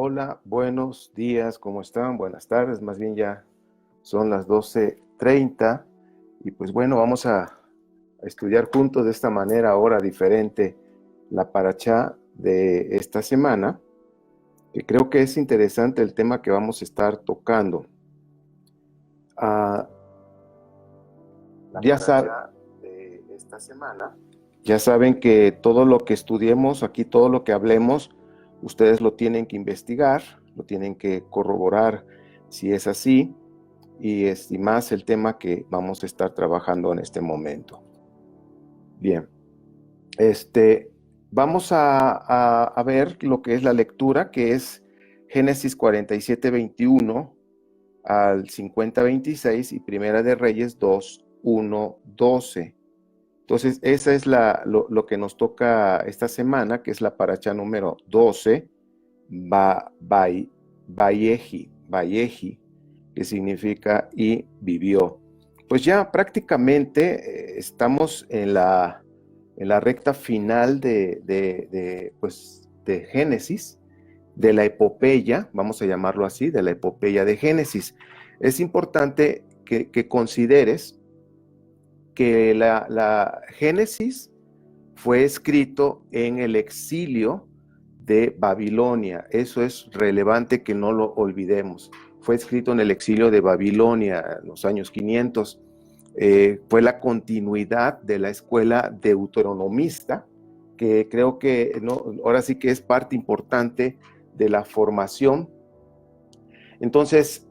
Hola, buenos días, ¿cómo están? Buenas tardes, más bien ya son las 12:30 y pues bueno, vamos a estudiar juntos de esta manera ahora diferente la parachá de esta semana, que creo que es interesante el tema que vamos a estar tocando. Ya saben, de esta semana, ya saben que todo lo que estudiemos aquí, todo lo que hablemos, ustedes lo tienen que investigar, lo tienen que corroborar si es así, y más el tema que vamos a estar trabajando en este momento. Bien, vamos a ver lo que es la lectura, que es Génesis 47:21 al 50:26 y Primera de Reyes 2:1-12. Entonces, esa es lo que nos toca esta semana, que es la paracha número 12, Vayehi, que significa y vivió. Pues ya prácticamente estamos en la recta final de Génesis, de la epopeya, vamos a llamarlo así, de la epopeya de Génesis. Es importante que consideres que la Génesis fue escrito en el exilio de Babilonia. Eso es relevante que no lo olvidemos. Fue escrito en el exilio de Babilonia en los años 500. Fue la continuidad de la escuela deuteronomista, que creo que ahora sí que es parte importante de la formación. Entonces,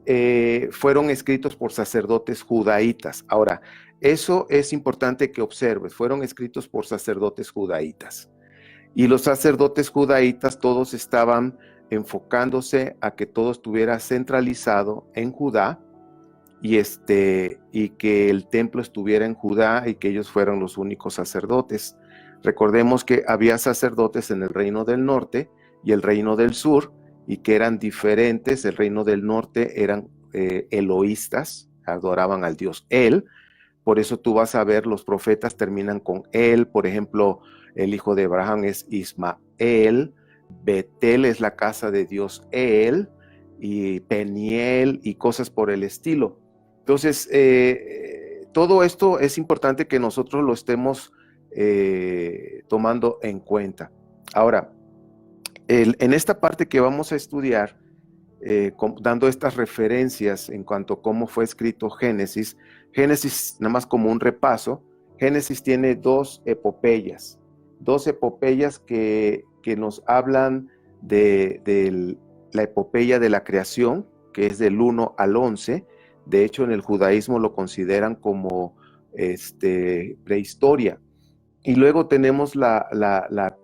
fueron escritos por sacerdotes judaítas. Ahora, eso es importante que observes, fueron escritos por sacerdotes judaítas. Y los sacerdotes judaítas todos estaban enfocándose a que todo estuviera centralizado en Judá y que el templo estuviera en Judá y que ellos fueran los únicos sacerdotes. Recordemos que había sacerdotes en el reino del norte y el reino del sur, y que eran diferentes. El reino del norte eran eloístas, adoraban al dios El. Por eso tú vas a ver, los profetas terminan con El. Por ejemplo, el hijo de Abraham es Ismael, Betel es la casa de Dios El, y Peniel y cosas por el estilo. Entonces, todo esto es importante que nosotros lo estemos tomando en cuenta. Ahora, en esta parte que vamos a estudiar, dando estas referencias en cuanto a cómo fue escrito Génesis, nada más como un repaso, Génesis tiene dos epopeyas que nos hablan de la epopeya de la creación, que es del 1 al 11. De hecho, en el judaísmo lo consideran como prehistoria. Y luego tenemos la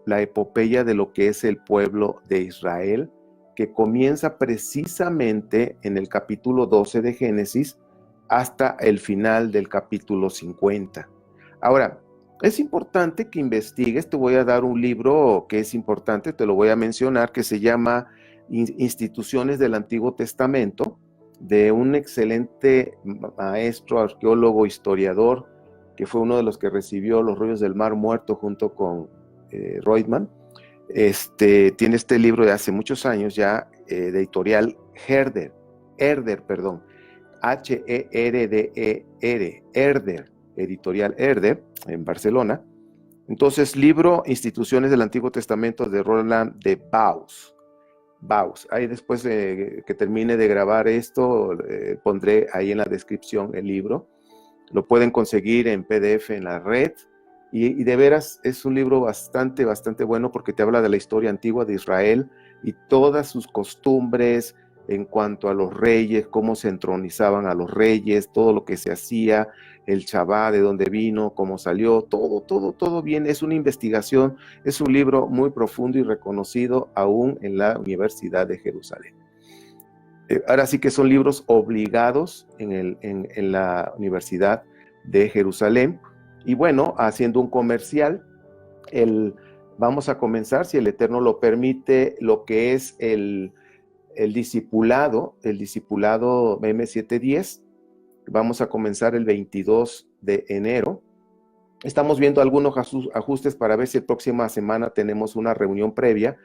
epopeya de lo que es el pueblo de Israel, que comienza precisamente en el capítulo 12 de Génesis hasta el final del capítulo 50. Ahora, es importante que investigues. Te voy a dar un libro que es importante, te lo voy a mencionar, que se llama Instituciones del Antiguo Testamento, de un excelente maestro, arqueólogo, historiador, que fue uno de los que recibió los rollos del Mar Muerto junto con Reutemann. Tiene este libro de hace muchos años ya, de editorial Herder, Herder, editorial Herder, en Barcelona. Entonces, libro Instituciones del Antiguo Testamento de Roland de Baus. Ahí después que termine de grabar esto, pondré ahí en la descripción el libro. Lo pueden conseguir en PDF en la red, y de veras es un libro bastante bueno, porque te habla de la historia antigua de Israel y todas sus costumbres en cuanto a los reyes, cómo se entronizaban a los reyes, todo lo que se hacía, el Shabbat, de dónde vino, cómo salió, todo bien. Es una investigación, es un libro muy profundo y reconocido aún en la Universidad de Jerusalén. Ahora sí que son libros obligados en la Universidad de Jerusalén. Y bueno, haciendo un comercial, vamos a comenzar, si el Eterno lo permite, lo que es el discipulado M710. Vamos a comenzar el 22 de enero. Estamos viendo algunos ajustes para ver si la próxima semana tenemos una reunión previa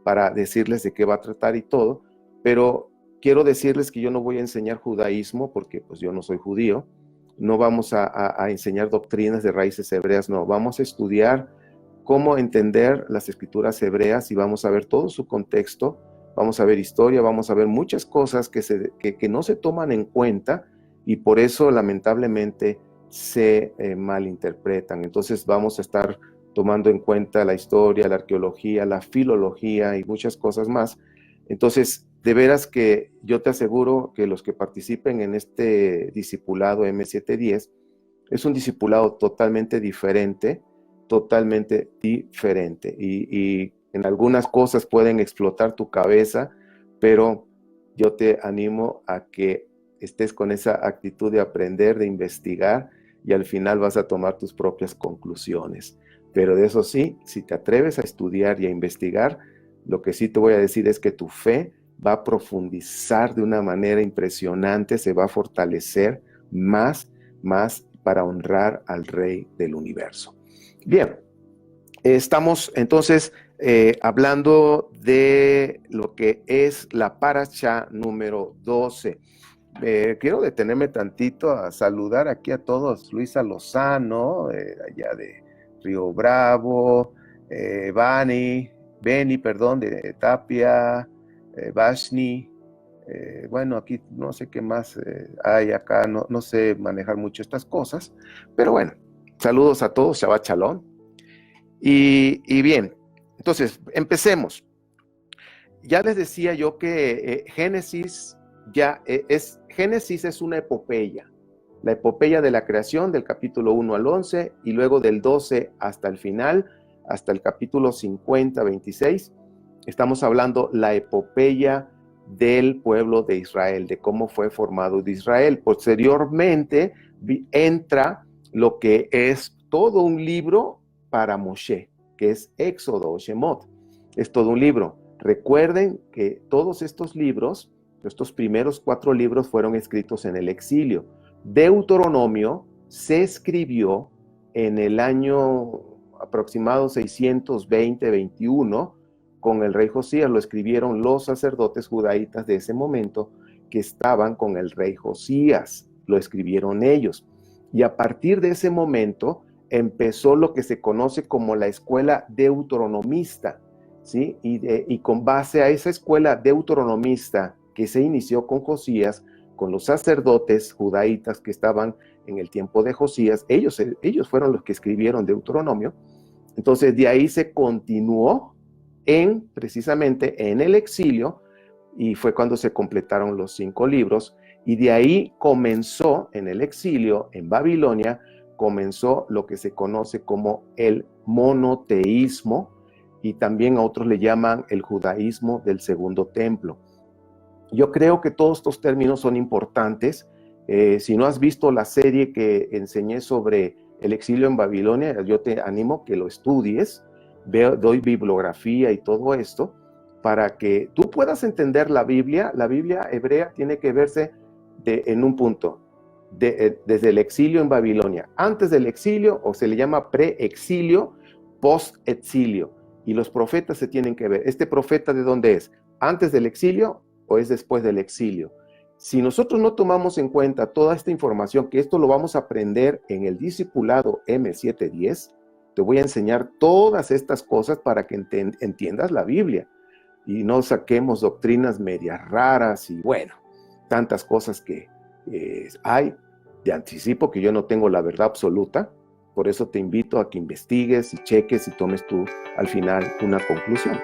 para decirles de qué va a tratar y todo, pero quiero decirles que yo no voy a enseñar judaísmo porque pues yo no soy judío, no vamos a enseñar doctrinas de raíces hebreas, no, vamos a estudiar cómo entender las escrituras hebreas y vamos a ver todo su contexto, vamos a ver historia, vamos a ver muchas cosas que no se toman en cuenta y por eso lamentablemente se malinterpretan. Entonces vamos a estar tomando en cuenta la historia, la arqueología, la filología y muchas cosas más. Entonces, de veras que yo te aseguro que los que participen en este discipulado M710 es un discipulado totalmente diferente y en algunas cosas pueden explotar tu cabeza, pero yo te animo a que estés con esa actitud de aprender, de investigar y al final vas a tomar tus propias conclusiones. Pero de eso sí, si te atreves a estudiar y a investigar, lo que sí te voy a decir es que tu fe va a profundizar de una manera impresionante, se va a fortalecer más para honrar al Rey del universo. Bien, estamos entonces hablando de lo que es la Parashá número 12. Quiero detenerme tantito a saludar aquí a todos, Luisa Lozano, allá de Río Bravo, Beni, perdón, de Tapia, Vashni, bueno, aquí no sé qué más hay acá, no sé manejar mucho estas cosas, pero bueno, saludos a todos, Shabbat Shalom. Y bien, entonces, empecemos. Ya les decía yo que Génesis es una epopeya, la epopeya de la creación del capítulo 1 al 11 y luego del 12 hasta el final, hasta el capítulo 50, 26, estamos hablando la epopeya del pueblo de Israel, de cómo fue formado de Israel. Posteriormente entra lo que es todo un libro para Moshe, que es Éxodo o Shemot. Es todo un libro. Recuerden que todos estos libros, estos primeros 4 libros fueron escritos en el exilio. Deuteronomio se escribió en el año aproximado 620-21 con el rey Josías. Lo escribieron los sacerdotes judaítas de ese momento que estaban con el rey Josías. Lo escribieron ellos. Y a partir de ese momento empezó lo que se conoce como la escuela deuteronomista, ¿sí? Y con base a esa escuela deuteronomista que se inició con Josías, con los sacerdotes judaítas que estaban en el tiempo de Josías, ellos fueron los que escribieron Deuteronomio. Entonces de ahí se continuó precisamente en el exilio, y fue cuando se completaron los 5 libros, y de ahí comenzó en el exilio, en Babilonia, comenzó lo que se conoce como el monoteísmo, y también a otros le llaman el judaísmo del segundo templo. Yo creo que todos estos términos son importantes. Si no has visto la serie que enseñé sobre el exilio en Babilonia, yo te animo que lo estudies. Doy bibliografía y todo esto para que tú puedas entender la Biblia. La Biblia hebrea tiene que verse en un punto, desde el exilio en Babilonia, antes del exilio, o se le llama pre-exilio, post-exilio, y los profetas se tienen que ver. ¿Este profeta de dónde es? ¿Antes del exilio o es después del exilio? Si nosotros no tomamos en cuenta toda esta información, que esto lo vamos a aprender en el discipulado M710, te voy a enseñar todas estas cosas para que entiendas la Biblia y no saquemos doctrinas medias raras y bueno, tantas cosas que hay. Te anticipo que yo no tengo la verdad absoluta, por eso te invito a que investigues y cheques y tomes tú al final una conclusión.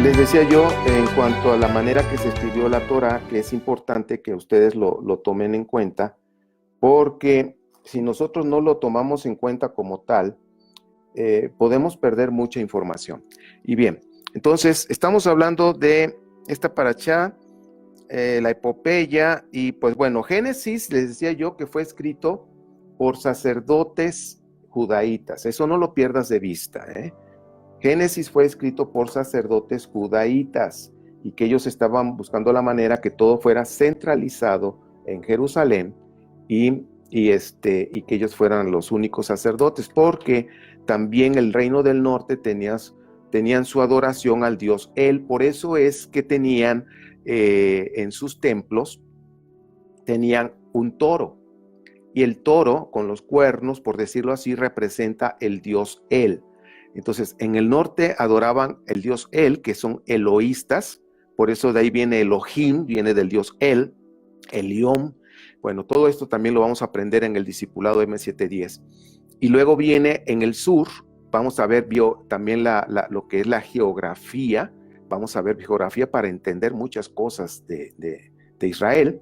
Les decía yo, en cuanto a la manera que se escribió la Torá, que es importante que ustedes lo tomen en cuenta, porque si nosotros no lo tomamos en cuenta como tal, podemos perder mucha información. Y bien, entonces estamos hablando de esta parashá, la epopeya, y pues bueno, Génesis, les decía yo que fue escrito por sacerdotes judaítas, eso no lo pierdas de vista, ¿eh? Génesis fue escrito por sacerdotes judaítas y que ellos estaban buscando la manera que todo fuera centralizado en Jerusalén y que ellos fueran los únicos sacerdotes, porque también el reino del norte tenían su adoración al dios El. Por eso es que tenían en sus templos, tenían un toro. Y el toro con los cuernos, por decirlo así, representa el dios El. Entonces, en el norte adoraban el dios El, que son eloístas, por eso de ahí viene Elohim, viene del dios El, Elión. Bueno, todo esto también lo vamos a aprender en el discipulado M710. Y luego viene en el sur, vamos a ver también lo que es la geografía, vamos a ver geografía para entender muchas cosas de Israel.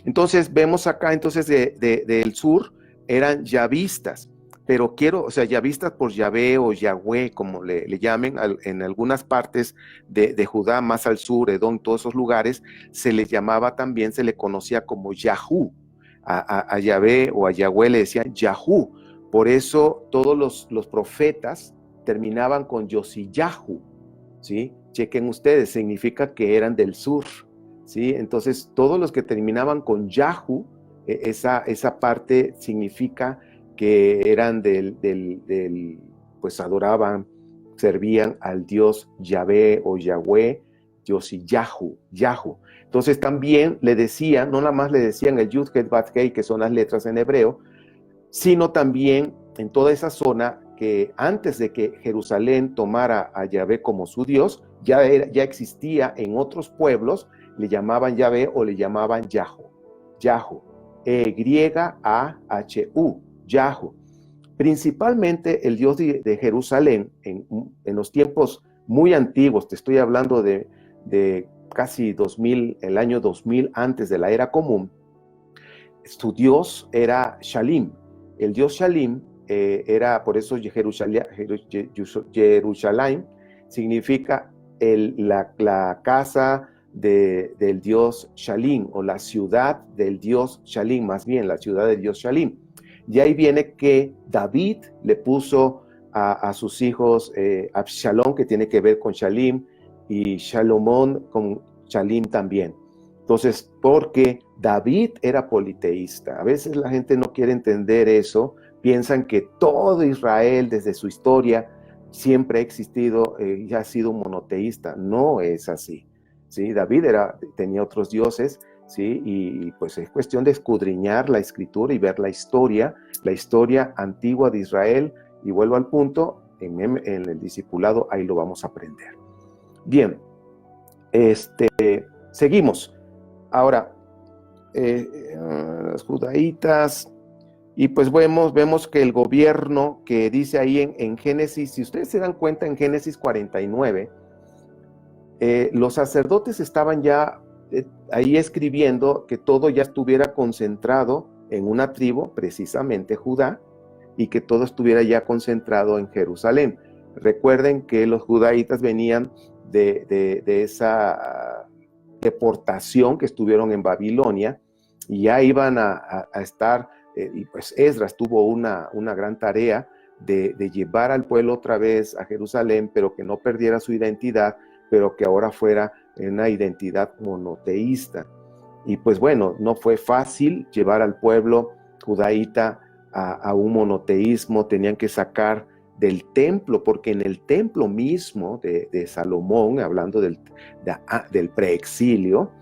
Entonces vemos acá, entonces del sur eran yavistas, pero yavistas por Yahvé o Yahweh, como le llamen, en algunas partes de Judá, más al sur, Edom, todos esos lugares, se le llamaba también, se le conocía como Yahú. A Yahvé o a Yahweh le decían Yahú. Por eso todos los profetas terminaban con Yosiyahu, ¿sí? Chequen ustedes, significa que eran del sur, ¿sí? Entonces, todos los que terminaban con Yahu, esa parte significa que eran pues adoraban, servían al dios Yahvé o Yahweh, Yosiyahu, Yahu. Entonces también le decían, no nada más le decían el Yud, Het, Bat, Hei, que son las letras en hebreo, sino también en toda esa zona que antes de que Jerusalén tomara a Yahvé como su Dios, ya existía en otros pueblos, le llamaban Yahvé o le llamaban Yahu, Yahu, Y-A-H-U, Yahu. Principalmente el Dios de Jerusalén, en los tiempos muy antiguos, te estoy hablando de casi 2000, el año 2000 antes de la era común, su Dios era Shalim. El Dios Shalim era, por eso Jerusalén significa la casa del Dios Shalim, o la ciudad del Dios Shalim, más bien la ciudad del Dios Shalim. Y ahí viene que David le puso a sus hijos Absalón, que tiene que ver con Shalim, y Salomón con Shalim también. Entonces, porque David era politeísta. A veces la gente no quiere entender eso, piensan que todo Israel desde su historia siempre ha existido y ha sido monoteísta. No es así, ¿sí? David tenía otros dioses, ¿sí? Y pues es cuestión de escudriñar la escritura y ver la historia antigua de Israel, y vuelvo al punto, en el discipulado ahí lo vamos a aprender. Bien, seguimos. Ahora, los judaítas, y pues vemos que el gobierno que dice ahí en Génesis, si ustedes se dan cuenta en Génesis 49, los sacerdotes estaban ya ahí escribiendo que todo ya estuviera concentrado en una tribu, precisamente Judá, y que todo estuviera ya concentrado en Jerusalén. Recuerden que los judaítas venían de esa deportación que estuvieron en Babilonia, y ya iban a estar, y pues Esdras tuvo una gran tarea de llevar al pueblo otra vez a Jerusalén, pero que no perdiera su identidad, pero que ahora fuera una identidad monoteísta. Y pues bueno, no fue fácil llevar al pueblo judaíta a un monoteísmo, tenían que sacar del templo, porque en el templo mismo de Salomón, hablando del preexilio,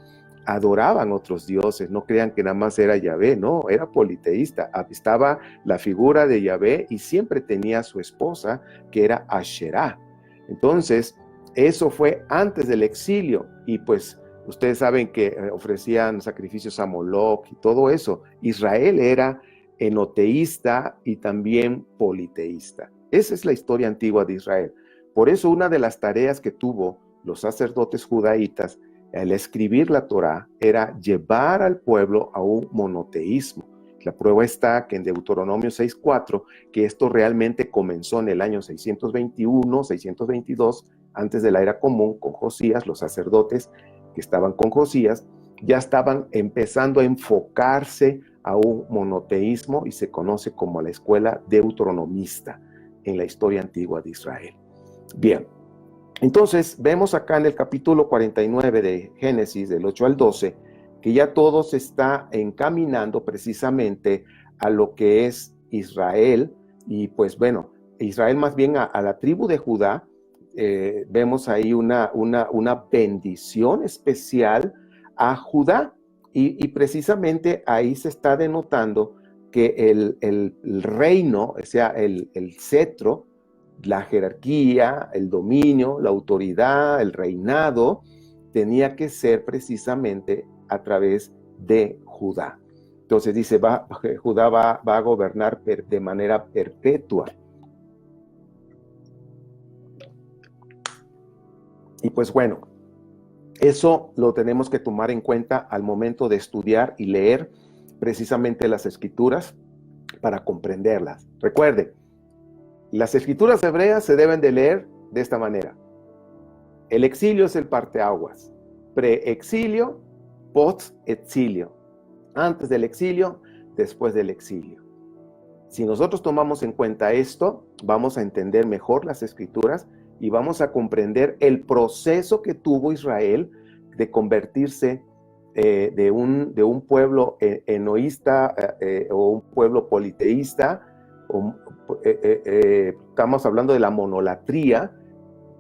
adoraban otros dioses. No crean que nada más era Yahvé, no, era politeísta. Estaba la figura de Yahvé y siempre tenía a su esposa, que era Asherá. Entonces, eso fue antes del exilio, y pues ustedes saben que ofrecían sacrificios a Moloch y todo eso. Israel era enoteísta y también politeísta. Esa es la historia antigua de Israel. Por eso una de las tareas que tuvo los sacerdotes judaítas, al escribir la Torá, era llevar al pueblo a un monoteísmo. La prueba está que en Deuteronomio 6:4, que esto realmente comenzó en el año 621, 622, antes de la era común, con Josías. Los sacerdotes que estaban con Josías ya estaban empezando a enfocarse a un monoteísmo y se conoce como la escuela deuteronomista en la historia antigua de Israel. Bien, entonces vemos acá en el capítulo 49 de Génesis, del 8 al 12, que ya todo se está encaminando precisamente a lo que es Israel, y pues bueno, Israel más bien a la tribu de Judá. Vemos ahí una bendición especial a Judá, y precisamente ahí se está denotando que el reino, o sea, el cetro, la jerarquía, el dominio, la autoridad, el reinado, tenía que ser precisamente a través de Judá. Entonces dice, Judá va a gobernar de manera perpetua. Y pues bueno, eso lo tenemos que tomar en cuenta al momento de estudiar y leer precisamente las escrituras para comprenderlas. Recuerde, las escrituras hebreas se deben de leer de esta manera. El exilio es el parteaguas. Preexilio, post-exilio. Antes del exilio, después del exilio. Si nosotros tomamos en cuenta esto, vamos a entender mejor las escrituras y vamos a comprender el proceso que tuvo Israel de convertirse de un pueblo enoísta o un pueblo politeísta. Estamos hablando de la monolatría,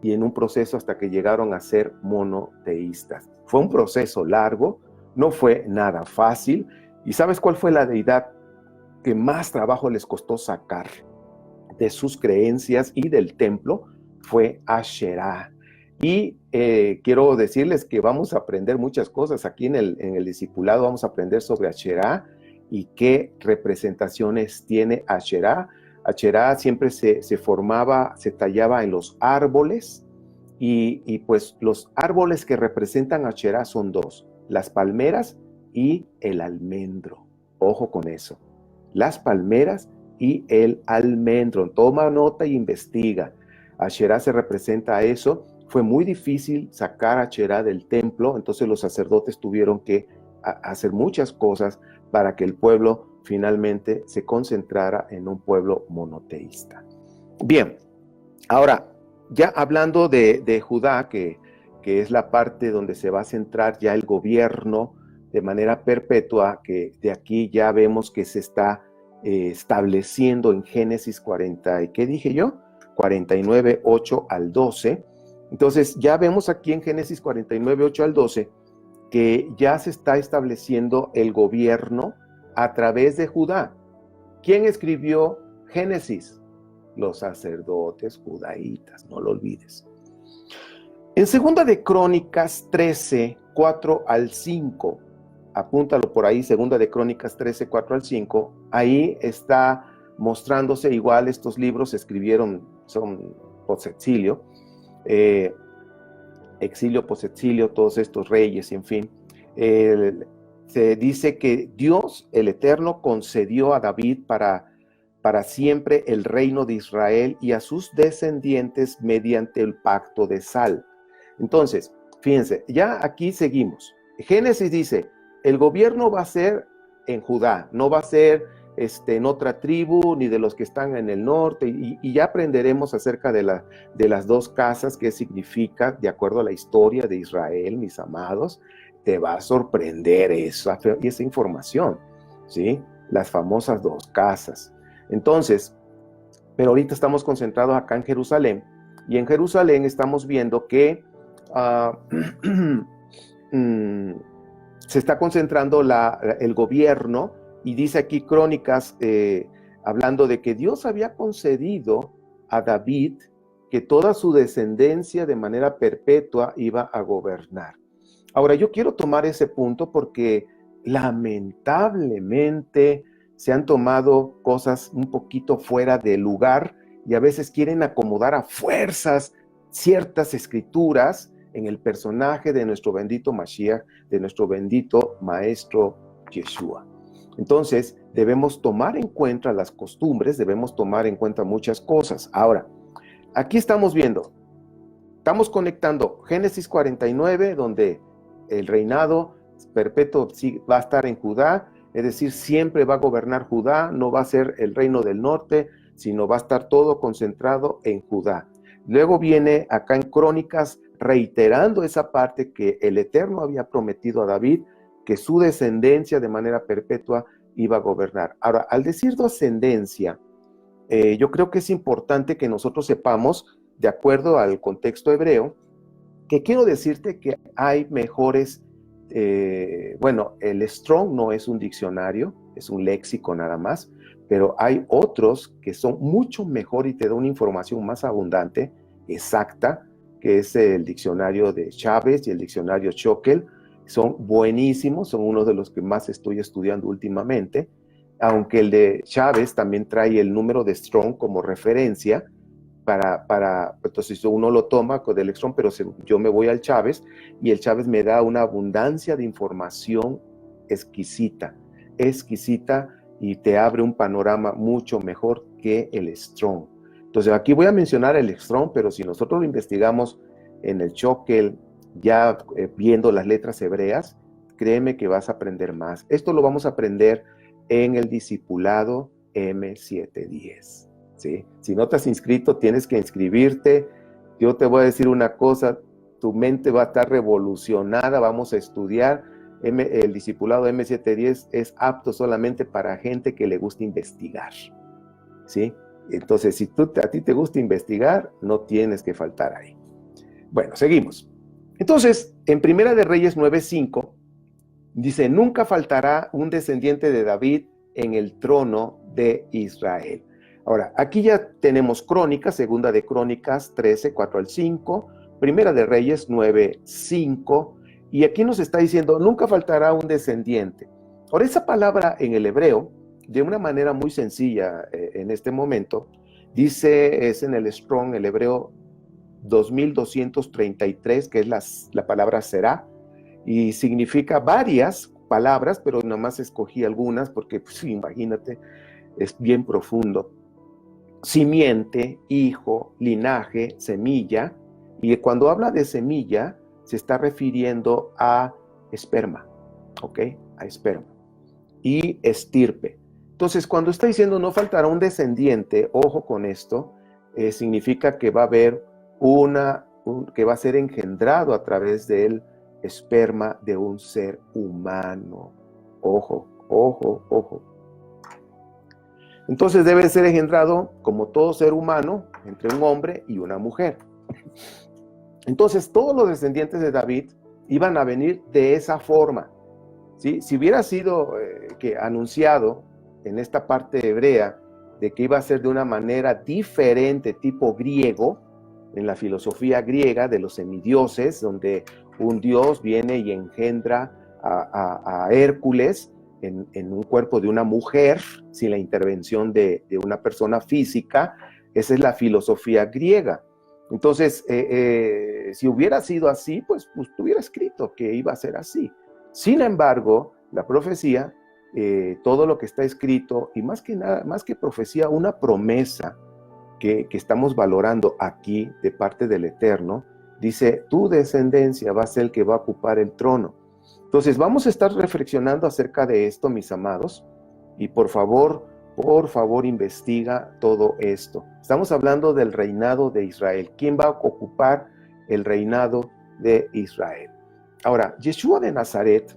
y en un proceso hasta que llegaron a ser monoteístas. Fue un proceso largo, no fue nada fácil. ¿Y sabes cuál fue la deidad que más trabajo les costó sacar de sus creencias y del templo? Fue Asherá. Y quiero decirles que vamos a aprender muchas cosas aquí en el discipulado. Vamos a aprender sobre Asherá y qué representaciones tiene Asherá. Asherá siempre se tallaba en los árboles, y pues los árboles que representan Asherá son dos: las palmeras y el almendro. Ojo con eso, las palmeras y el almendro. Toma nota y investiga. Asherá se representa a eso. Fue muy difícil sacar a Asherá del templo, entonces los sacerdotes tuvieron que hacer muchas cosas para que el pueblo finalmente se concentrara en un pueblo monoteísta. Bien, ahora, ya hablando de Judá, que es la parte donde se va a centrar ya el gobierno de manera perpetua, que de aquí ya vemos que se está estableciendo en Génesis 40, ¿qué dije yo? 49, 8 al 12. Entonces ya vemos aquí en Génesis 49, 8 al 12, que ya se está estableciendo el gobierno a través de Judá. ¿Quién escribió Génesis? Los sacerdotes judaítas, no lo olvides. En Segunda de Crónicas 13, 4 al 5, apúntalo por ahí, Segunda de Crónicas 13, 4 al 5, ahí está mostrándose igual. Estos libros se escribieron, son post-exilio, exilio, post-exilio, todos estos reyes, en fin. Se dice que Dios, el Eterno, concedió a David para siempre el reino de Israel y a sus descendientes mediante el pacto de sal. Entonces, fíjense, ya aquí seguimos. Génesis dice, el gobierno va a ser en Judá, no va a ser en otra tribu, ni de los que están en el norte, y ya aprenderemos acerca de las dos casas, qué significa, de acuerdo a la historia de Israel, mis amados. Te va a sorprender esa información, ¿sí? Las famosas dos casas. Entonces, pero ahorita estamos concentrados acá en Jerusalén, y en Jerusalén estamos viendo que se está concentrando el gobierno, y dice aquí Crónicas, hablando de que Dios había concedido a David que toda su descendencia de manera perpetua iba a gobernar. Ahora, yo quiero tomar ese punto porque lamentablemente se han tomado cosas un poquito fuera de lugar y a veces quieren acomodar a fuerzas ciertas escrituras en el personaje de nuestro bendito Mashiach, de nuestro bendito Maestro Yeshua. Entonces, debemos tomar en cuenta las costumbres, debemos tomar en cuenta muchas cosas. Ahora, aquí estamos estamos conectando Génesis 49, donde el reinado perpetuo va a estar en Judá, es decir, siempre va a gobernar Judá, no va a ser el reino del norte, sino va a estar todo concentrado en Judá. Luego viene acá en Crónicas reiterando esa parte que el Eterno había prometido a David, que su descendencia de manera perpetua iba a gobernar. Ahora, al decir descendencia, yo creo que es importante que nosotros sepamos, de acuerdo al contexto hebreo, que quiero decirte que hay mejores, bueno, el Strong no es un diccionario, es un léxico nada más, pero hay otros que son mucho mejor y te da una información más abundante, exacta, que es el diccionario de Chávez y el diccionario Schokl. Son buenísimos, son uno de los que más estoy estudiando últimamente, aunque el de Chávez también trae el número de Strong como referencia, entonces uno lo toma con el Strong, pero yo me voy al Chávez y el Chávez me da una abundancia de información exquisita y te abre un panorama mucho mejor que el Strong. Entonces aquí voy a mencionar el Strong, pero si nosotros lo investigamos en el Schokl, ya viendo las letras hebreas, créeme que vas a aprender más. Esto lo vamos a aprender en el discipulado M710. ¿Sí? Si no te has inscrito, tienes que inscribirte. Yo te voy a decir una cosa, tu mente va a estar revolucionada, vamos a estudiar. El discipulado M710 es apto solamente para gente que le gusta investigar. ¿Sí? Entonces, si a ti te gusta investigar, no tienes que faltar ahí. Bueno, seguimos. Entonces, en Primera de Reyes 9:5, dice, nunca faltará un descendiente de David en el trono de Israel. Ahora, aquí ya tenemos Crónicas, Segunda de Crónicas 13, 4 al 5, Primera de Reyes 9, 5, y aquí nos está diciendo, nunca faltará un descendiente. Ahora, esa palabra en el hebreo, de una manera muy sencilla en este momento, dice, es en el Strong, el hebreo 2233, que es la palabra será, y significa varias palabras, pero nada más escogí algunas porque, pues, imagínate, es bien profundo. Simiente, hijo, linaje, semilla, y cuando habla de semilla, se está refiriendo a esperma, ¿ok? A esperma. Y estirpe. Entonces, cuando está diciendo no faltará un descendiente, ojo con esto, significa que va a haber que va a ser engendrado a través del esperma de un ser humano. Ojo, ojo, ojo. Entonces debe ser engendrado, como todo ser humano, entre un hombre y una mujer. Entonces todos los descendientes de David iban a venir de esa forma, ¿sí? Si hubiera sido anunciado en esta parte hebrea de que iba a ser de una manera diferente, tipo griego, en la filosofía griega de los semidioses, donde un dios viene y engendra a Hércules, en un cuerpo de una mujer, sin la intervención de una persona física. Esa es la filosofía griega. Entonces, si hubiera sido así, pues hubiera escrito que iba a ser así. Sin embargo, la profecía, todo lo que está escrito, y más que nada, más que profecía, una promesa que estamos valorando aquí de parte del Eterno, dice, tu descendencia va a ser el que va a ocupar el trono. Entonces, vamos a estar reflexionando acerca de esto, mis amados, y por favor, investiga todo esto. Estamos hablando del reinado de Israel. ¿Quién va a ocupar el reinado de Israel? Ahora, Yeshua de Nazaret,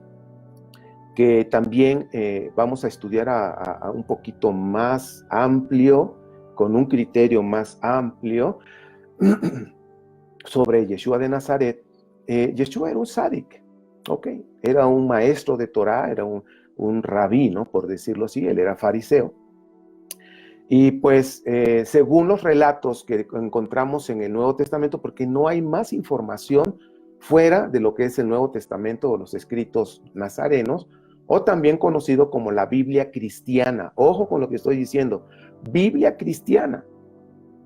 que también vamos a estudiar a un poquito más amplio, con un criterio más amplio, sobre Yeshua de Nazaret. Yeshua era un sádic. ¿Ok? Era un maestro de Torah, era un rabino, por decirlo así, él era fariseo. Y pues, según los relatos que encontramos en el Nuevo Testamento, porque no hay más información fuera de lo que es el Nuevo Testamento o los escritos nazarenos, o también conocido como la Biblia cristiana. Ojo con lo que estoy diciendo, Biblia cristiana.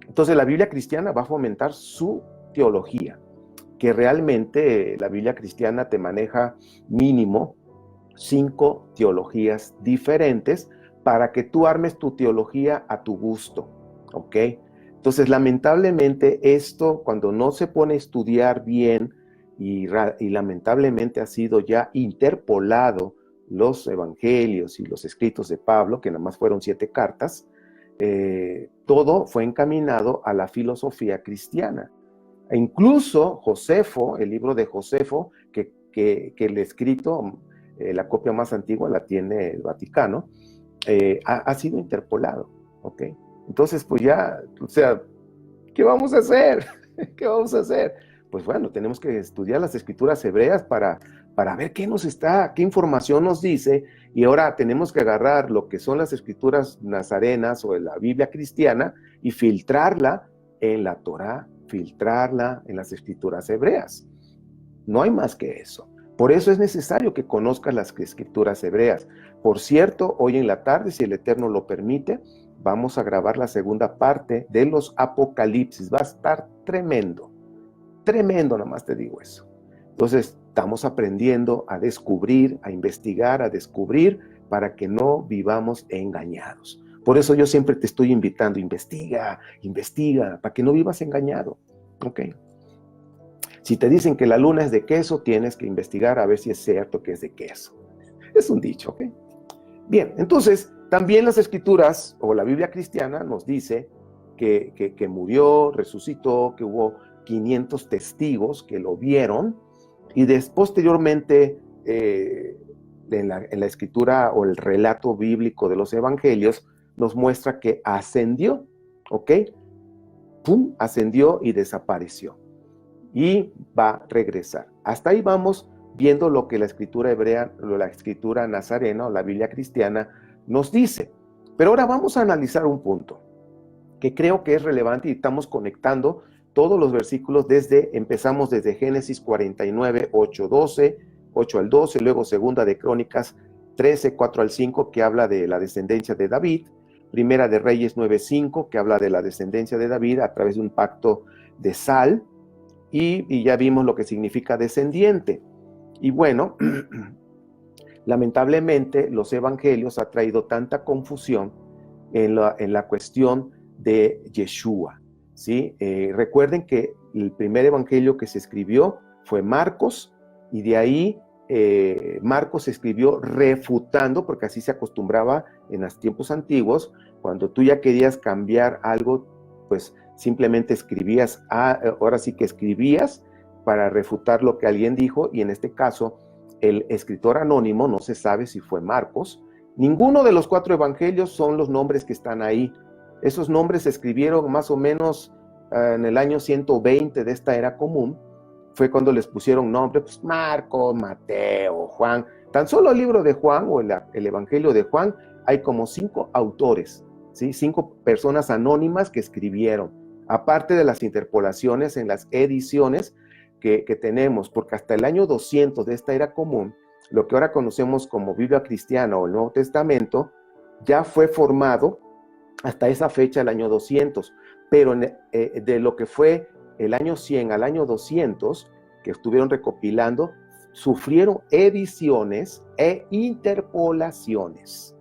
Entonces, la Biblia cristiana va a fomentar su teología. que realmente la Biblia cristiana te maneja mínimo 5 teologías diferentes para que tú armes tu teología a tu gusto, ¿ok? Entonces, lamentablemente, esto cuando no se pone a estudiar bien y lamentablemente ha sido ya interpolado los evangelios y los escritos de Pablo, que nada más fueron 7 cartas, todo fue encaminado a la filosofía cristiana. E incluso Josefo, el libro de Josefo, que el escrito, la copia más antigua la tiene el Vaticano, ha sido interpolado, ¿ok? Entonces, pues ya, o sea, ¿qué vamos a hacer? ¿Qué vamos a hacer? Pues bueno, tenemos que estudiar las escrituras hebreas para ver qué información nos dice, y ahora tenemos que agarrar lo que son las escrituras nazarenas o en la Biblia cristiana y filtrarla en la Torá, filtrarla en las escrituras hebreas. No hay más que eso. Por eso es necesario que conozcas las escrituras hebreas. Por cierto, hoy en la tarde, si el Eterno lo permite, vamos a grabar la segunda parte de los Apocalipsis. Va a estar tremendo, tremendo, nada más te digo eso. Entonces, estamos aprendiendo a descubrir, a investigar, a descubrir, para que no vivamos engañados. Por eso yo siempre te estoy invitando, investiga, investiga, para que no vivas engañado, ¿ok? Si te dicen que la luna es de queso, tienes que investigar a ver si es cierto que es de queso. Es un dicho, ¿ok? Bien, entonces, también las escrituras o la Biblia cristiana nos dice que murió, resucitó, que hubo 500 testigos que lo vieron, y posteriormente en la escritura o el relato bíblico de los evangelios nos muestra que ascendió, ¿ok? ¡Pum! Ascendió y desapareció. Y va a regresar. Hasta ahí vamos viendo lo que la escritura hebrea, la escritura nazarena o la Biblia cristiana nos dice. Pero ahora vamos a analizar un punto que creo que es relevante, y estamos conectando todos los versículos empezamos desde Génesis 49, 8, 12, 8 al 12, luego segunda de Crónicas 13, 4 al 5, que habla de la descendencia de David, primera de Reyes 9, 5, que habla de la descendencia de David a través de un pacto de sal, y ya vimos lo que significa descendiente. Y bueno, lamentablemente los evangelios han traído tanta confusión en la cuestión de Yeshua, ¿sí? Recuerden que el primer evangelio que se escribió fue Marcos, y de ahí Marcos escribió refutando, porque así se acostumbraba en los tiempos antiguos, cuando tú ya querías cambiar algo, pues simplemente escribías, ahora sí que escribías para refutar lo que alguien dijo, y en este caso el escritor anónimo, no se sabe si fue Marcos. Ninguno de los 4 evangelios son los nombres que están ahí. Esos nombres se escribieron más o menos en el año 120 de esta era común. Fue cuando les pusieron nombres, pues Marcos, Mateo, Juan. Tan solo el libro de Juan o el evangelio de Juan, hay como 5 autores, ¿sí? 5 personas anónimas que escribieron, aparte de las interpolaciones en las ediciones que tenemos, porque hasta el año 200 de esta era común, lo que ahora conocemos como Biblia cristiana o el Nuevo Testamento, ya fue formado hasta esa fecha, el año 200, pero de lo que fue el año 100 al año 200, que estuvieron recopilando, sufrieron ediciones e interpolaciones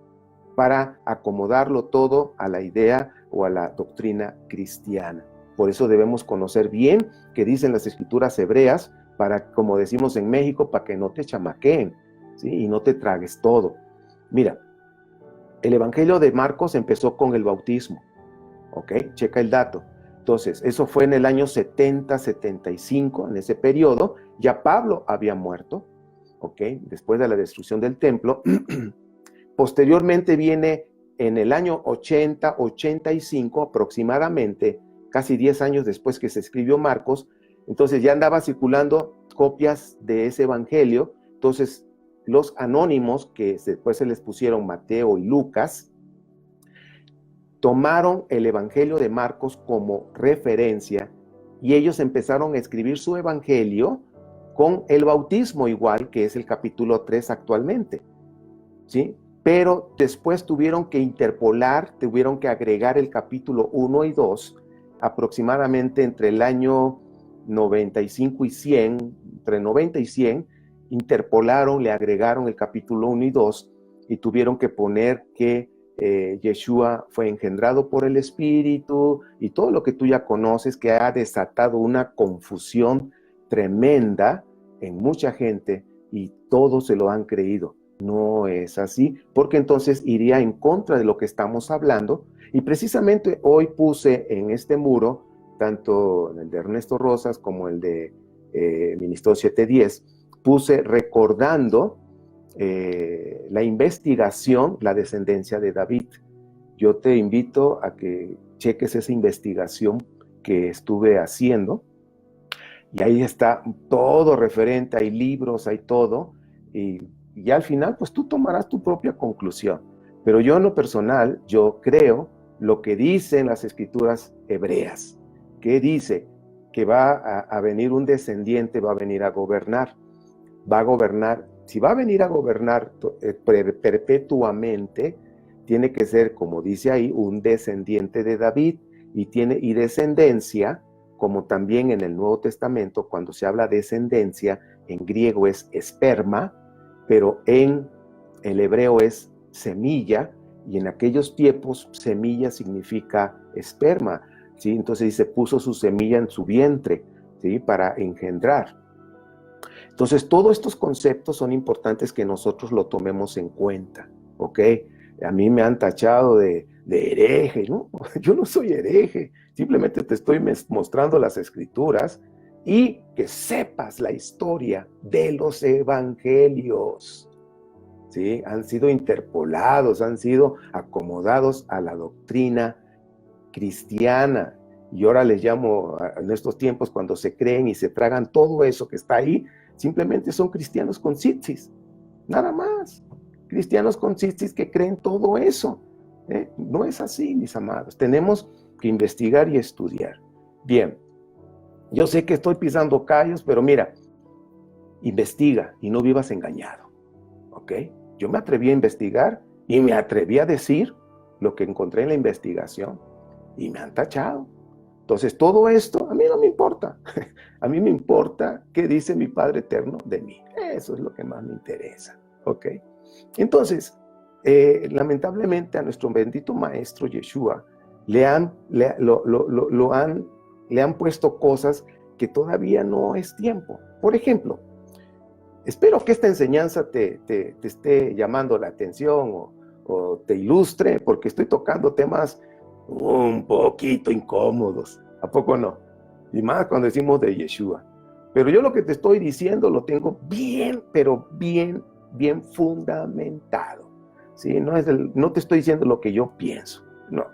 para acomodarlo todo a la idea o a la doctrina cristiana. Por eso debemos conocer bien qué dicen las escrituras hebreas, para, como decimos en México, para que no te chamaqueen, ¿sí? Y no te tragues todo. Mira, el evangelio de Marcos empezó con el bautismo, ¿ok? Checa el dato. Entonces, eso fue en el año 70, 75, en ese periodo, ya Pablo había muerto, ¿ok? Después de la destrucción del templo. Posteriormente viene en el año 80, 85 aproximadamente, casi 10 años después que se escribió Marcos, entonces ya andaba circulando copias de ese evangelio. Entonces los anónimos, que después se les pusieron Mateo y Lucas, tomaron el evangelio de Marcos como referencia, y ellos empezaron a escribir su evangelio con el bautismo igual, que es el capítulo 3 actualmente, ¿sí? Pero después tuvieron que interpolar, tuvieron que agregar el capítulo 1 y 2, aproximadamente entre el año 95 y 100, entre 90 y 100, interpolaron, le agregaron el capítulo 1 y 2 y tuvieron que poner que Yeshua fue engendrado por el Espíritu y todo lo que tú ya conoces, que ha desatado una confusión tremenda en mucha gente y todos se lo han creído. No es así, porque entonces iría en contra de lo que estamos hablando. Y precisamente hoy puse en este muro, tanto el de Ernesto Rosas como el de Ministerio 710, puse recordando la investigación, la descendencia de David. Yo te invito a que cheques esa investigación que estuve haciendo y ahí está todo referente, hay libros, hay todo, y al final pues tú tomarás tu propia conclusión. Pero yo en lo personal, yo creo lo que dicen las escrituras hebreas, que dice que va a venir un descendiente, va a venir a gobernar, si va a venir a gobernar perpetuamente, tiene que ser, como dice ahí, un descendiente de David, y descendencia, como también en el Nuevo Testamento, cuando se habla de descendencia, en griego es esperma, pero en el hebreo es semilla, y en aquellos tiempos semilla significa esperma, ¿sí? Entonces dice, puso su semilla en su vientre, ¿sí? Para engendrar. Entonces, todos estos conceptos son importantes que nosotros lo tomemos en cuenta, ¿ok? A mí me han tachado de hereje, ¿no? Yo no soy hereje, simplemente te estoy mostrando las escrituras y que sepas la historia de los evangelios, ¿sí? Han sido interpolados, han sido acomodados a la doctrina cristiana. Y ahora les llamo, en estos tiempos, cuando se creen y se tragan todo eso que está ahí, simplemente son cristianos con tzitzis, nada más. Cristianos con tzitzis que creen todo eso. No es así, mis amados. Tenemos que investigar y estudiar. Bien, yo sé que estoy pisando callos, pero mira, investiga y no vivas engañado, ¿ok? Yo me atreví a investigar y me atreví a decir lo que encontré en la investigación y me han tachado. Entonces, todo esto a mí no me importa. A mí me importa qué dice mi Padre Eterno de mí. Eso es lo que más me interesa, ¿ok? Entonces, lamentablemente a nuestro bendito Maestro Yeshua le han puesto cosas que todavía no es tiempo. Por ejemplo, espero que esta enseñanza te esté llamando la atención o te ilustre, porque estoy tocando temas un poquito incómodos. ¿A poco no? Y más cuando decimos de Yeshua. Pero yo lo que te estoy diciendo lo tengo bien, pero bien fundamentado. ¿Sí? No te estoy diciendo lo que yo pienso. No.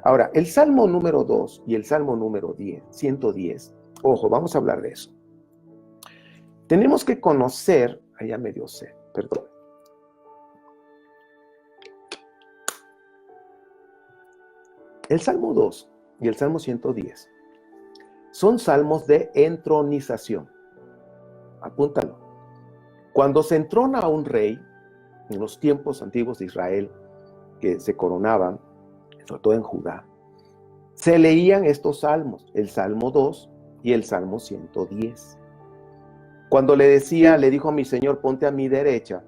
Ahora, el Salmo número 2 y el Salmo número 110, ojo, vamos a hablar de eso. Tenemos que conocer, allá me dio sed, perdón. El Salmo 2 y el Salmo 110 son salmos de entronización. Apúntalo. Cuando se entrona a un rey, en los tiempos antiguos de Israel, que se coronaban, sobre todo en Judá, se leían estos salmos, el Salmo 2 y el Salmo 110. Cuando le dijo a mi Señor, ponte a mi derecha,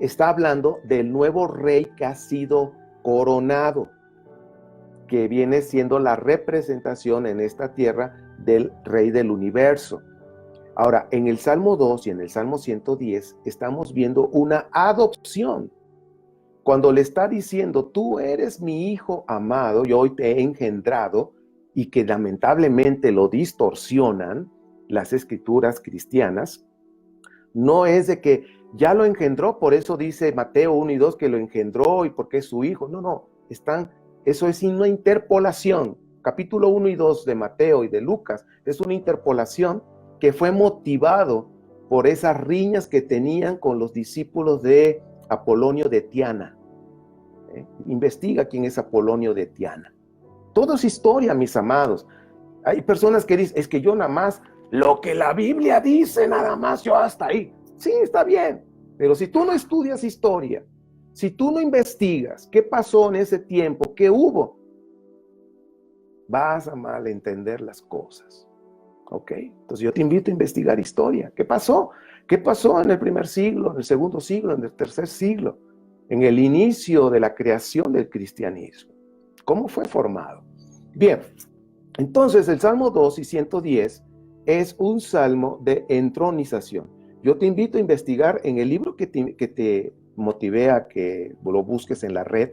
está hablando del nuevo rey que ha sido coronado, que viene siendo la representación en esta tierra del Rey del universo. Ahora, en el Salmo 2 y en el Salmo 110 estamos viendo una adopción. Cuando le está diciendo, tú eres mi hijo amado, yo hoy te he engendrado, y que lamentablemente lo distorsionan las escrituras cristianas, no es de que ya lo engendró, por eso dice Mateo 1 y 2 que lo engendró y porque es su hijo. No, eso es una interpolación. Capítulo 1 y 2 de Mateo y de Lucas es una interpolación que fue motivado por esas riñas que tenían con los discípulos de Apolonio de Tiana. Investiga quién es Apolonio de Tiana. Todo es historia, mis amados. Hay personas que dicen, es que yo nada más, lo que la Biblia dice, nada más, yo hasta ahí. Sí, está bien, pero si tú no estudias historia, si tú no investigas qué pasó en ese tiempo, qué hubo, vas a malentender las cosas. ¿Ok? Entonces yo te invito a investigar historia. ¿Qué pasó? ¿Qué pasó en el primer siglo, en el segundo siglo, en el tercer siglo? En el inicio de la creación del cristianismo. ¿Cómo fue formado? Bien, entonces el Salmo 2 y 110 es un salmo de entronización. Yo te invito a investigar en el libro que te motivé a que lo busques en la red,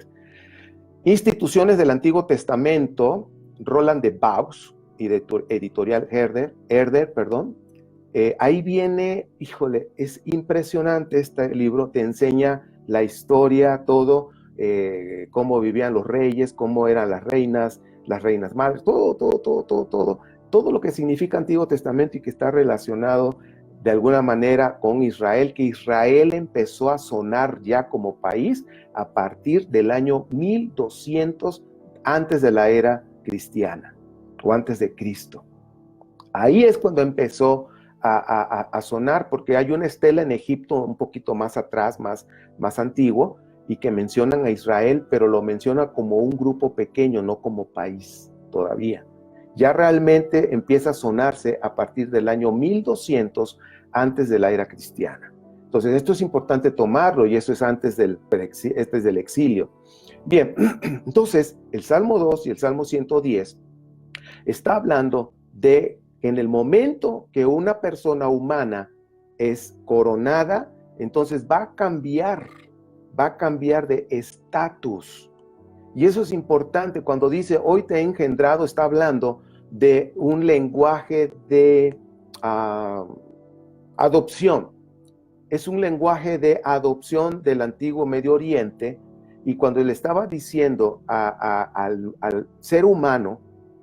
Instituciones del Antiguo Testamento, Roland de Vaux y de editorial Herder, perdón. Ahí viene, híjole, es impresionante este libro, te enseña la historia, todo, cómo vivían los reyes, cómo eran las reinas madres, todo lo que significa Antiguo Testamento y que está relacionado de alguna manera con Israel, que Israel empezó a sonar ya como país a partir del año 1200 antes de la era cristiana o antes de Cristo. Ahí es cuando empezó a sonar, porque hay una estela en Egipto un poquito más atrás, más antiguo, y que mencionan a Israel, pero lo menciona como un grupo pequeño, no como país todavía. Ya realmente empieza a sonarse a partir del año 1200 antes de la era cristiana. Entonces esto es importante tomarlo, y eso es antes del exilio. Bien, entonces el Salmo 2 y el Salmo 110 está hablando de en el momento que una persona humana es coronada, entonces va a cambiar de estatus. Y eso es importante. Cuando dice hoy te he engendrado, está hablando de un lenguaje de adopción. Es un lenguaje de adopción del antiguo Medio Oriente, y cuando le estaba diciendo al ser humano,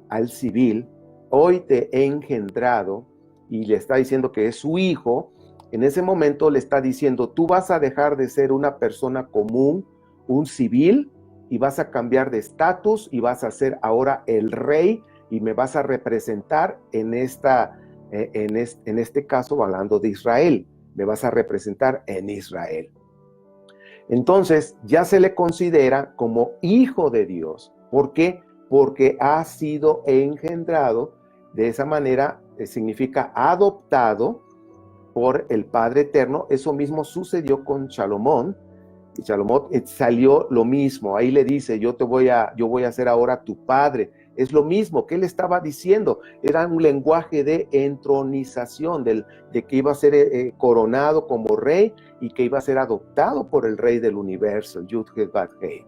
al civil, hoy te he engendrado, y le está diciendo que es su hijo, en ese momento le está diciendo, tú vas a dejar de ser una persona común, un civil, y vas a cambiar de estatus, y vas a ser ahora el rey, y me vas a representar en este caso, hablando de Israel, me vas a representar en Israel. Entonces ya se le considera como hijo de Dios. ¿Por qué? Porque ha sido engendrado. De esa manera significa adoptado por el Padre Eterno. Eso mismo sucedió con Salomón. Y Salomón salió lo mismo. Ahí le dice, yo voy a ser ahora tu padre. Es lo mismo que él estaba diciendo. Era un lenguaje de entronización, de que iba a ser coronado como rey y que iba a ser adoptado por el rey del universo, el Yud-Heh-Vav-Heh.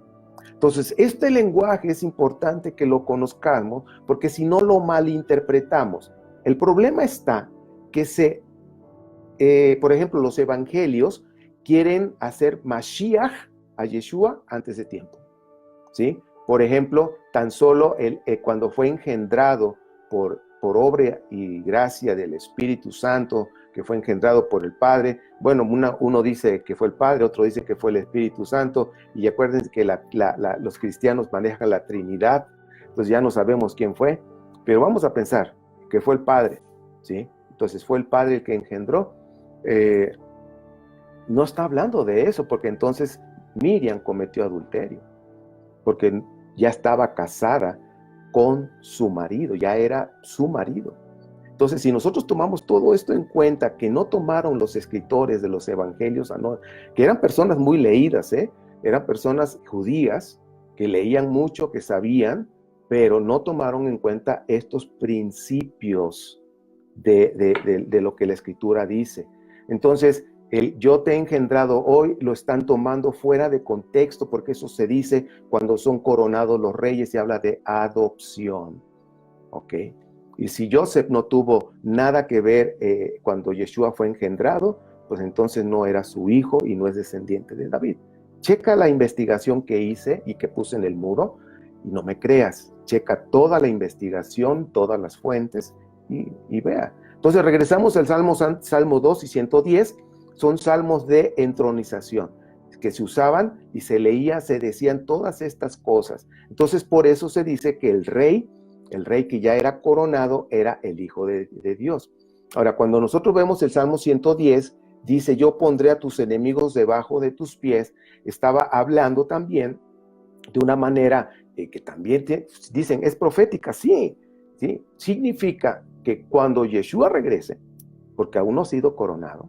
Entonces, este lenguaje es importante que lo conozcamos, porque si no lo malinterpretamos. El problema está que por ejemplo, los evangelios quieren hacer Mashiach a Yeshua antes de tiempo, ¿sí? Por ejemplo, tan solo cuando fue engendrado por obra y gracia del Espíritu Santo, que fue engendrado por el Padre, bueno, uno dice que fue el Padre, otro dice que fue el Espíritu Santo, y acuérdense que los cristianos manejan la Trinidad, entonces ya no sabemos quién fue, pero vamos a pensar que fue el Padre, ¿sí? Entonces fue el Padre el que engendró. No está hablando de eso, porque entonces Miriam cometió adulterio, porque ya estaba casada con su marido, ya era su marido. Entonces, si nosotros tomamos todo esto en cuenta, que no tomaron los escritores de los evangelios, que eran personas muy leídas, eran personas judías que leían mucho, que sabían, pero no tomaron en cuenta estos principios de lo que la escritura dice. Entonces, el yo te he engendrado hoy lo están tomando fuera de contexto, porque eso se dice cuando son coronados los reyes y habla de adopción, ¿ok? Y si Joseph no tuvo nada que ver cuando Yeshua fue engendrado, pues entonces no era su hijo y no es descendiente de David. Checa la investigación que hice y que puse en el muro, y no me creas, checa toda la investigación, todas las fuentes, y vea. Entonces regresamos al Salmo 2 y 110, son salmos de entronización, que se usaban y se leía, se decían todas estas cosas. Entonces por eso se dice que el rey que ya era coronado, era el Hijo de Dios. Ahora, cuando nosotros vemos el Salmo 110, dice, yo pondré a tus enemigos debajo de tus pies, estaba hablando también de una manera que también dicen, es profética, sí, significa que cuando Yeshua regrese, porque aún no ha sido coronado,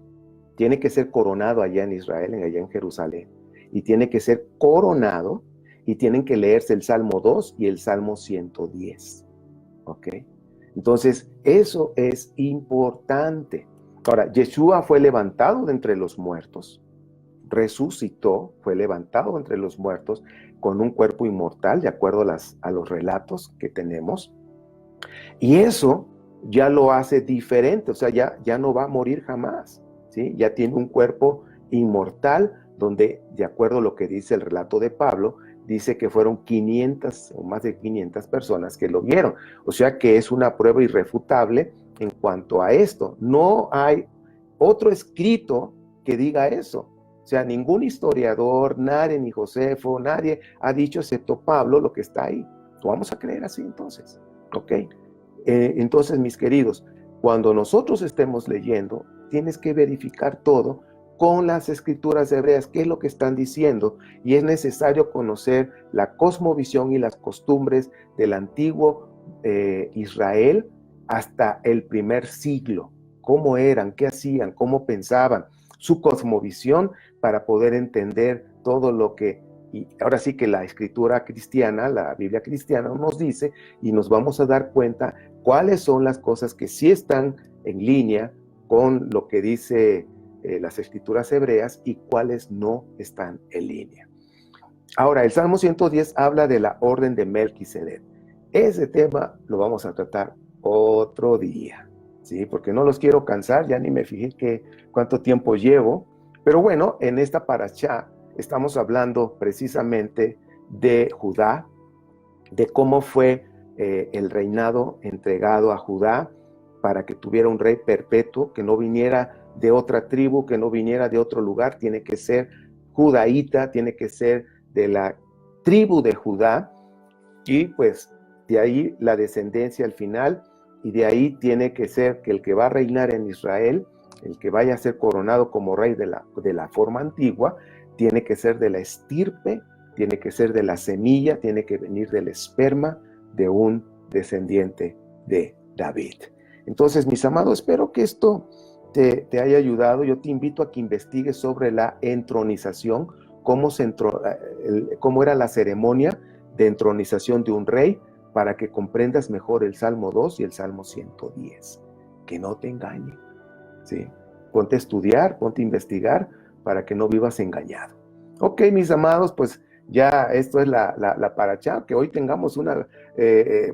tiene que ser coronado allá en Israel, allá en Jerusalén, y tiene que ser coronado, y tienen que leerse el Salmo 2 y el Salmo 110, ¿ok? Entonces, eso es importante. Ahora, Yeshua fue levantado de entre los muertos, resucitó, fue levantado entre los muertos con un cuerpo inmortal, de acuerdo a los relatos que tenemos, y eso ya lo hace diferente, o sea, ya no va a morir jamás, ¿sí? Ya tiene un cuerpo inmortal, donde, de acuerdo a lo que dice el relato de Pablo, dice que fueron 500 o más de 500 personas que lo vieron, o sea que es una prueba irrefutable en cuanto a esto. No hay otro escrito que diga eso. O sea, ningún historiador, nadie, ni Josefo, nadie ha dicho, excepto Pablo, lo que está ahí. Lo vamos a creer así entonces, ¿ok? Entonces, mis queridos, cuando nosotros estemos leyendo, tienes que verificar todo con las escrituras hebreas, qué es lo que están diciendo, y es necesario conocer la cosmovisión y las costumbres del antiguo Israel hasta el primer siglo, cómo eran, qué hacían, cómo pensaban, su cosmovisión, para poder entender todo lo que, y ahora sí que la escritura cristiana, la Biblia cristiana nos dice, y nos vamos a dar cuenta cuáles son las cosas que sí están en línea con lo que dice las escrituras hebreas y cuáles no están en línea. Ahora, el Salmo 110 habla de la orden de Melquisedec. Ese tema lo vamos a tratar otro día, ¿sí? Porque no los quiero cansar, ya ni me fijé cuánto tiempo llevo, pero bueno, en esta parashá estamos hablando precisamente de Judá, de cómo fue el reinado entregado a Judá para que tuviera un rey perpetuo, que no viniera de otra tribu, que no viniera de otro lugar, tiene que ser judaíta, tiene que ser de la tribu de Judá, y pues de ahí la descendencia al final, y de ahí tiene que ser que el que va a reinar en Israel, el que vaya a ser coronado como rey de la forma antigua, tiene que ser de la estirpe, tiene que ser de la semilla, tiene que venir del esperma de un descendiente de David. Entonces, mis amados, espero que esto te haya ayudado. Yo te invito a que investigues sobre la entronización, cómo era la ceremonia de entronización de un rey, para que comprendas mejor el Salmo 2 y el Salmo 110. Que no te engañen, ¿sí? Ponte a estudiar, ponte a investigar, para que no vivas engañado. Ok, mis amados, pues ya esto es la parashá, que hoy tengamos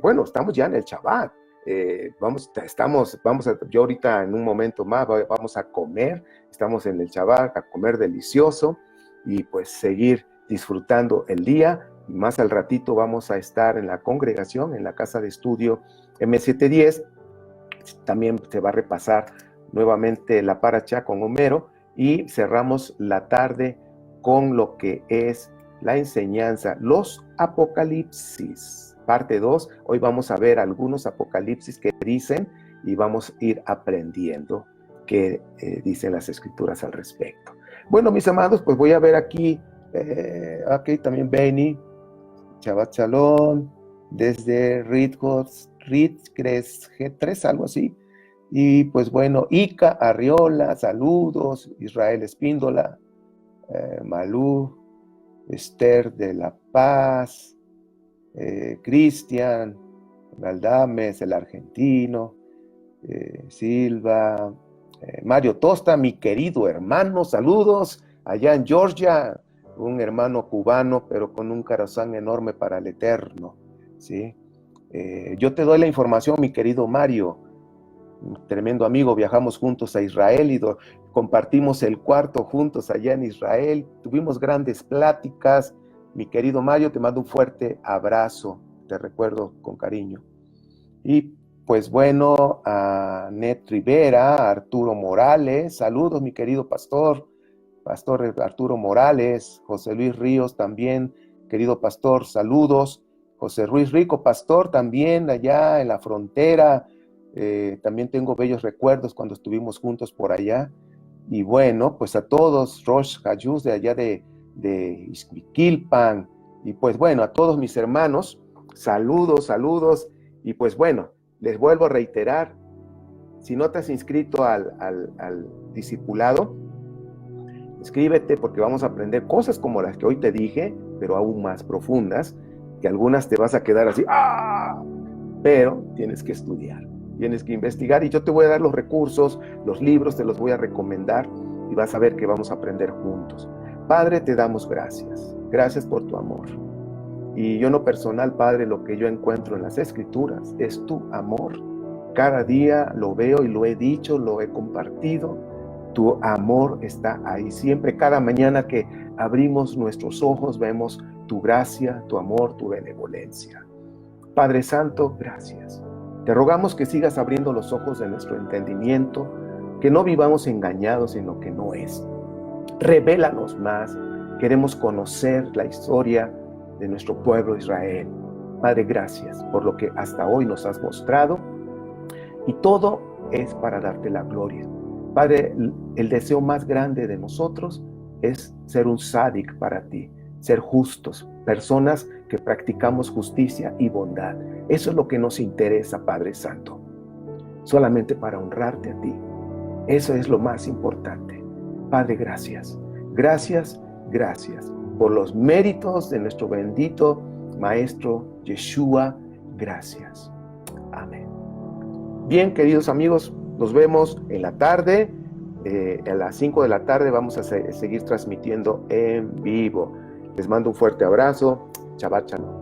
bueno, estamos ya en el Shabbat. Yo ahorita en un momento más vamos a comer, estamos en el Shabbat, a comer delicioso, y pues seguir disfrutando el día. Más al ratito vamos a estar en la congregación, en la casa de estudio M710. También se va a repasar nuevamente la parashá con Homero, y cerramos la tarde con lo que es la enseñanza, los apocalipsis, parte 2. Hoy vamos a ver algunos apocalipsis que dicen, y vamos a ir aprendiendo qué dicen las escrituras al respecto. Bueno, mis amados, pues voy a ver aquí también Benny, Shabbat Shalom, desde Ritgos G3, algo así. Y pues bueno, Ica Arriola, saludos, Israel Espíndola, Malú, Esther de la Paz, Cristian, Galdames, el argentino, Silva, Mario Tosta, mi querido hermano, saludos, allá en Georgia, un hermano cubano, pero con un corazón enorme para el eterno, ¿sí? Yo te doy la información, mi querido Mario, un tremendo amigo, viajamos juntos a Israel y compartimos el cuarto juntos allá en Israel, tuvimos grandes pláticas. Mi querido Mario, te mando un fuerte abrazo, te recuerdo con cariño. Y pues bueno, a Net Rivera, a Arturo Morales, saludos mi querido pastor Arturo Morales, José Luis Ríos también, querido pastor, saludos. José Ruiz Rico, pastor también allá en la frontera, también tengo bellos recuerdos cuando estuvimos juntos por allá. Y bueno, pues a todos, Rosh Hayus de allá de Ixmiquilpan, y pues bueno, a todos mis hermanos, saludos, y pues bueno, les vuelvo a reiterar, Si no te has inscrito al discipulado, inscríbete, porque vamos a aprender cosas como las que hoy te dije, pero aún más profundas, que algunas te vas a quedar así, ¡ah! Pero tienes que estudiar, tienes que investigar, y yo te voy a dar los recursos, los libros, te los voy a recomendar, y vas a ver que vamos a aprender juntos. Padre, te damos gracias. Gracias por tu amor. Y yo en lo personal, Padre, lo que yo encuentro en las Escrituras es tu amor. Cada día lo veo y lo he dicho, lo he compartido. Tu amor está ahí siempre. Cada mañana que abrimos nuestros ojos vemos tu gracia, tu amor, tu benevolencia. Padre Santo, gracias. Te rogamos que sigas abriendo los ojos de nuestro entendimiento, que no vivamos engañados en lo que no es. Revélanos más. Queremos conocer la historia de nuestro pueblo Israel. Padre, gracias por lo que hasta hoy nos has mostrado, y todo es para darte la gloria. Padre, el deseo más grande de nosotros es ser un sádic para ti, ser justos, personas que practicamos justicia y bondad. Eso es lo que nos interesa, Padre Santo, solamente para honrarte a ti. Eso es lo más importante. Padre, gracias, gracias, gracias por los méritos de nuestro bendito Maestro Yeshua. Gracias. Amén. Bien, queridos amigos, nos vemos en la tarde. A las 5 de la tarde vamos a seguir transmitiendo en vivo. Les mando un fuerte abrazo. Shabbat shalom.